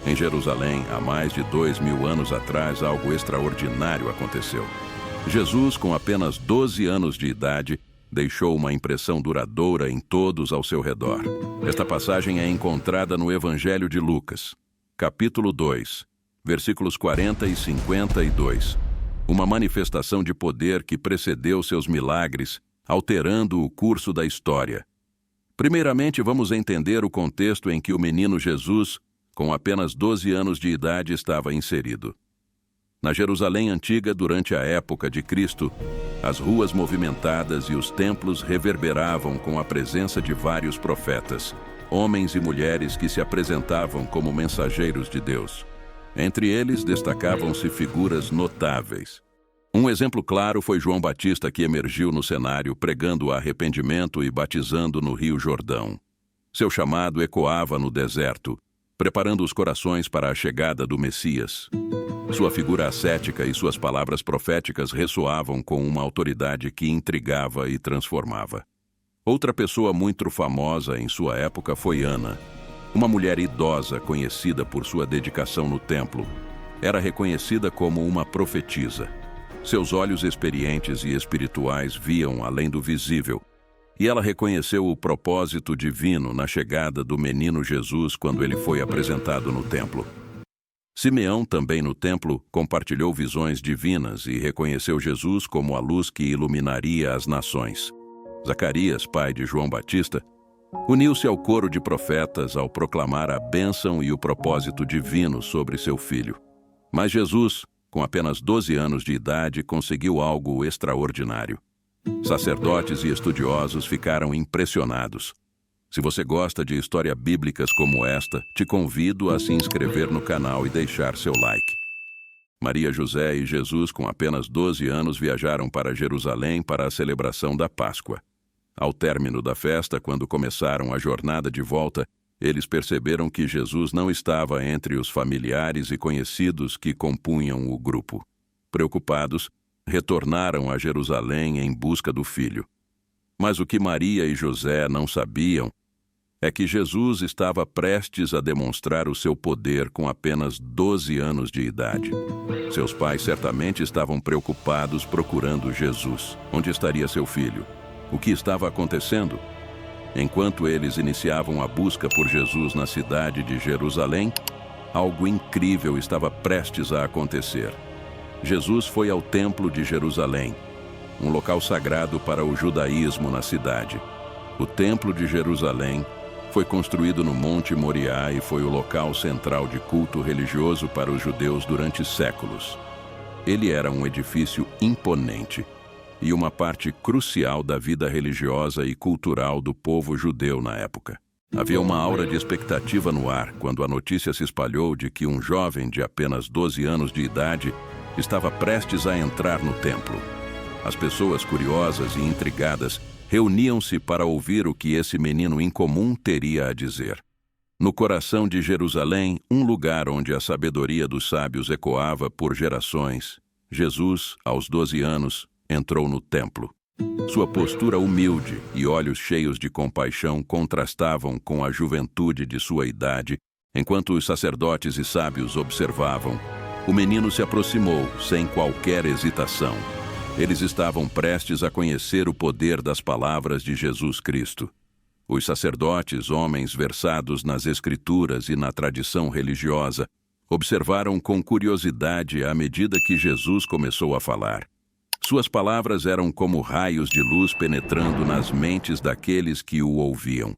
Em Jerusalém, há mais de 2000 anos atrás, algo extraordinário aconteceu. Jesus, com apenas 12 anos de idade, deixou uma impressão duradoura em todos ao seu redor. Esta passagem é encontrada no Evangelho de Lucas, capítulo 2, versículos 40 e 52. Uma manifestação de poder que precedeu seus milagres, alterando o curso da história. Primeiramente, vamos entender o contexto em que o menino Jesus, com apenas 12 anos de idade, estava inserido. Na Jerusalém antiga, durante a época de Cristo, as ruas movimentadas e os templos reverberavam com a presença de vários profetas, homens e mulheres que se apresentavam como mensageiros de Deus. Entre eles destacavam-se figuras notáveis. Um exemplo claro foi João Batista, que emergiu no cenário pregando o arrependimento e batizando no Rio Jordão. Seu chamado ecoava no deserto, preparando os corações para a chegada do Messias. Sua figura ascética e suas palavras proféticas ressoavam com uma autoridade que intrigava e transformava. Outra pessoa muito famosa em sua época foi Ana, uma mulher idosa conhecida por sua dedicação no templo. Era reconhecida como uma profetisa. Seus olhos experientes e espirituais viam além do visível, e ela reconheceu o propósito divino na chegada do menino Jesus quando ele foi apresentado no templo. Simeão, também no templo, compartilhou visões divinas e reconheceu Jesus como a luz que iluminaria as nações. Zacarias, pai de João Batista, uniu-se ao coro de profetas ao proclamar a bênção e o propósito divino sobre seu filho. Mas Jesus, com apenas 12 anos de idade, conseguiu algo extraordinário. Sacerdotes e estudiosos ficaram impressionados. Se você gosta de histórias bíblicas como esta, te convido a se inscrever no canal e deixar seu like. Maria, José e Jesus, com apenas 12 anos, viajaram para Jerusalém para a celebração da Páscoa. Ao término da festa, quando começaram a jornada de volta, eles perceberam que Jesus não estava entre os familiares e conhecidos que compunham o grupo. Preocupados, retornaram a Jerusalém em busca do filho. Mas o que Maria e José não sabiam é que Jesus estava prestes a demonstrar o seu poder com apenas 12 anos de idade. Seus pais certamente estavam preocupados procurando Jesus. Onde estaria seu filho? O que estava acontecendo? Enquanto eles iniciavam a busca por Jesus na cidade de Jerusalém, algo incrível estava prestes a acontecer. Jesus foi ao Templo de Jerusalém, um local sagrado para o judaísmo na cidade. O Templo de Jerusalém foi construído no Monte Moriá e foi o local central de culto religioso para os judeus durante séculos. Ele era um edifício imponente e uma parte crucial da vida religiosa e cultural do povo judeu na época. Havia uma aura de expectativa no ar quando a notícia se espalhou de que um jovem de apenas 12 anos de idade estava prestes a entrar no templo. As pessoas curiosas e intrigadas reuniam-se para ouvir o que esse menino incomum teria a dizer. No coração de Jerusalém, um lugar onde a sabedoria dos sábios ecoava por gerações, Jesus, aos 12 anos, entrou no templo. Sua postura humilde e olhos cheios de compaixão contrastavam com a juventude de sua idade. Enquanto os sacerdotes e sábios observavam, o menino se aproximou sem qualquer hesitação. Eles estavam prestes a conhecer o poder das palavras de Jesus Cristo. Os sacerdotes, homens versados nas Escrituras e na tradição religiosa, observaram com curiosidade à medida que Jesus começou a falar. Suas palavras eram como raios de luz penetrando nas mentes daqueles que o ouviam.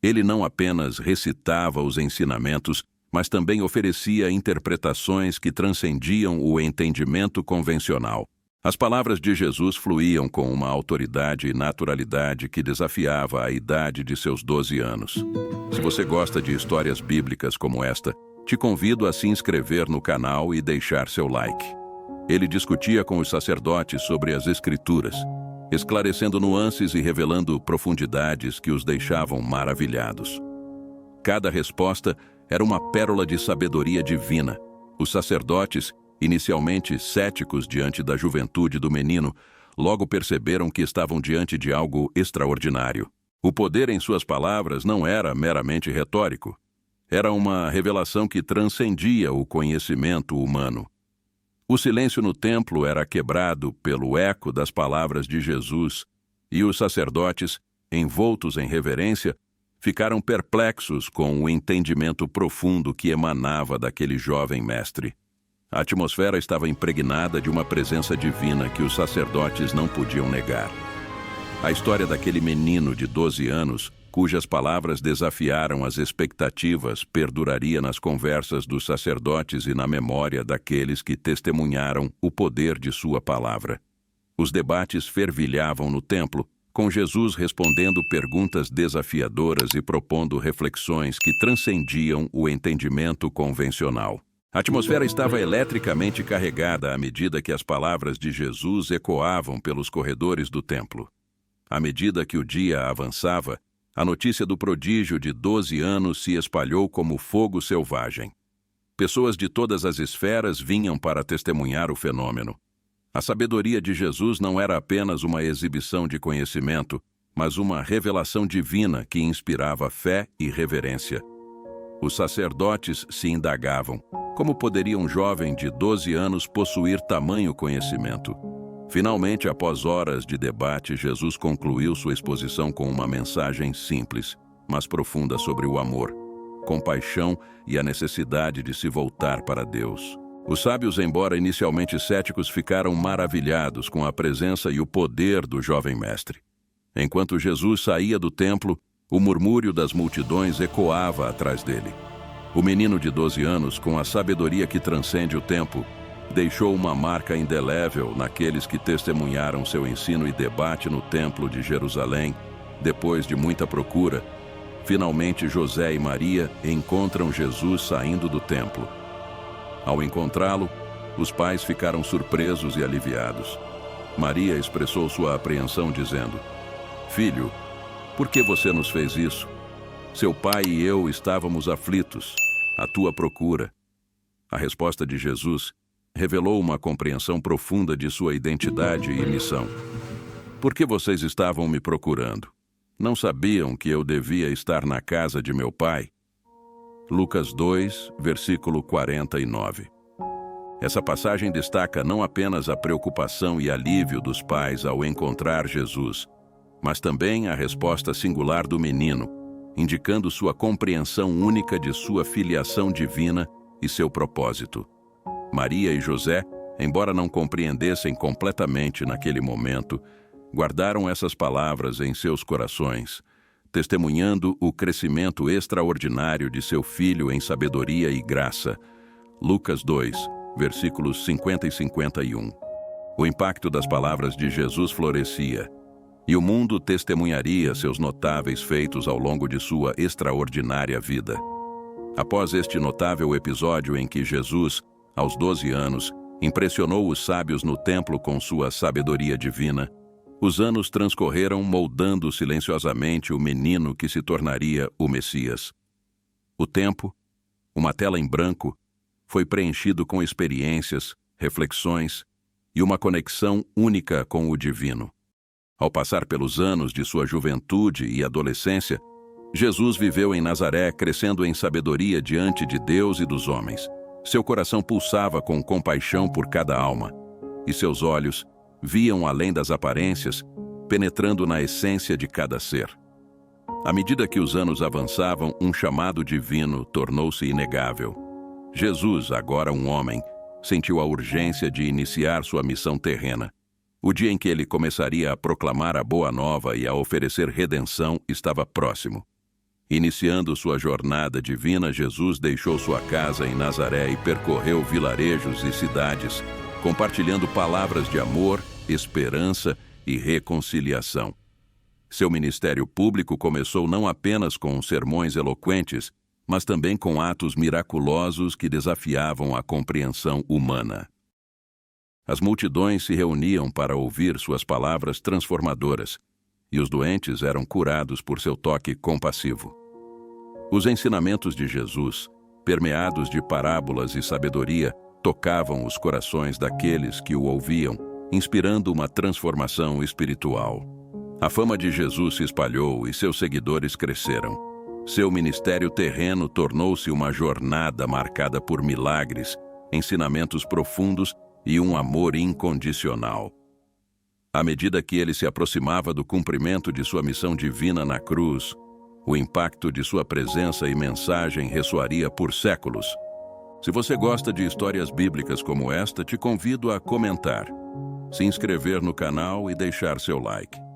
Ele não apenas recitava os ensinamentos, mas também oferecia interpretações que transcendiam o entendimento convencional. As palavras de Jesus fluíam com uma autoridade e naturalidade que desafiava a idade de seus 12 anos. Se você gosta de histórias bíblicas como esta, te convido a se inscrever no canal e deixar seu like. Ele discutia com os sacerdotes sobre as Escrituras, esclarecendo nuances e revelando profundidades que os deixavam maravilhados. Cada resposta era uma pérola de sabedoria divina. Os sacerdotes, inicialmente céticos diante da juventude do menino, logo perceberam que estavam diante de algo extraordinário. O poder em suas palavras não era meramente retórico. Era uma revelação que transcendia o conhecimento humano. O silêncio no templo era quebrado pelo eco das palavras de Jesus, e os sacerdotes, envoltos em reverência, ficaram perplexos com o entendimento profundo que emanava daquele jovem mestre. A atmosfera estava impregnada de uma presença divina que os sacerdotes não podiam negar. A história daquele menino de 12 anos, cujas palavras desafiaram as expectativas, perduraria nas conversas dos sacerdotes e na memória daqueles que testemunharam o poder de sua palavra. Os debates fervilhavam no templo, com Jesus respondendo perguntas desafiadoras e propondo reflexões que transcendiam o entendimento convencional. A atmosfera estava eletricamente carregada à medida que as palavras de Jesus ecoavam pelos corredores do templo. À medida que o dia avançava, a notícia do prodígio de 12 anos se espalhou como fogo selvagem. Pessoas de todas as esferas vinham para testemunhar o fenômeno. A sabedoria de Jesus não era apenas uma exibição de conhecimento, mas uma revelação divina que inspirava fé e reverência. Os sacerdotes se indagavam: como poderia um jovem de 12 anos possuir tamanho conhecimento? Finalmente, após horas de debate, Jesus concluiu sua exposição com uma mensagem simples, mas profunda sobre o amor, compaixão e a necessidade de se voltar para Deus. Os sábios, embora inicialmente céticos, ficaram maravilhados com a presença e o poder do jovem mestre. Enquanto Jesus saía do templo, o murmúrio das multidões ecoava atrás dele. O menino de 12 anos, com a sabedoria que transcende o tempo, deixou uma marca indelével naqueles que testemunharam seu ensino e debate no templo de Jerusalém. Depois de muita procura, finalmente José e Maria encontram Jesus saindo do templo. Ao encontrá-lo, os pais ficaram surpresos e aliviados. Maria expressou sua apreensão dizendo: "Filho, por que você nos fez isso? Seu pai e eu estávamos aflitos, à tua procura." A resposta de Jesus revelou uma compreensão profunda de sua identidade e missão. "Por que vocês estavam me procurando? Não sabiam que eu devia estar na casa de meu pai?" Lucas 2, versículo 49. Essa passagem destaca não apenas a preocupação e alívio dos pais ao encontrar Jesus, mas também a resposta singular do menino, indicando sua compreensão única de sua filiação divina e seu propósito. Maria e José, embora não compreendessem completamente naquele momento, guardaram essas palavras em seus corações, testemunhando o crescimento extraordinário de seu filho em sabedoria e graça. Lucas 2, versículos 50 e 51. O impacto das palavras de Jesus florescia, e o mundo testemunharia seus notáveis feitos ao longo de sua extraordinária vida. Após este notável episódio em que Jesus, aos 12 anos, impressionou os sábios no templo com sua sabedoria divina, os anos transcorreram moldando silenciosamente o menino que se tornaria o Messias. O tempo, uma tela em branco, foi preenchido com experiências, reflexões e uma conexão única com o divino. Ao passar pelos anos de sua juventude e adolescência, Jesus viveu em Nazaré, crescendo em sabedoria diante de Deus e dos homens. Seu coração pulsava com compaixão por cada alma, e seus olhos viam além das aparências, penetrando na essência de cada ser. À medida que os anos avançavam, um chamado divino tornou-se inegável. Jesus, agora um homem, sentiu a urgência de iniciar sua missão terrena. O dia em que ele começaria a proclamar a boa nova e a oferecer redenção estava próximo. Iniciando sua jornada divina, Jesus deixou sua casa em Nazaré e percorreu vilarejos e cidades, compartilhando palavras de amor, esperança e reconciliação. Seu ministério público começou não apenas com sermões eloquentes, mas também com atos miraculosos que desafiavam a compreensão humana. As multidões se reuniam para ouvir suas palavras transformadoras, e os doentes eram curados por seu toque compassivo. Os ensinamentos de Jesus, permeados de parábolas e sabedoria, tocavam os corações daqueles que o ouviam, inspirando uma transformação espiritual. A fama de Jesus se espalhou e seus seguidores cresceram. Seu ministério terreno tornou-se uma jornada marcada por milagres, ensinamentos profundos e um amor incondicional. À medida que ele se aproximava do cumprimento de sua missão divina na cruz, o impacto de sua presença e mensagem ressoaria por séculos. Se você gosta de histórias bíblicas como esta, te convido a comentar, se inscrever no canal e deixar seu like.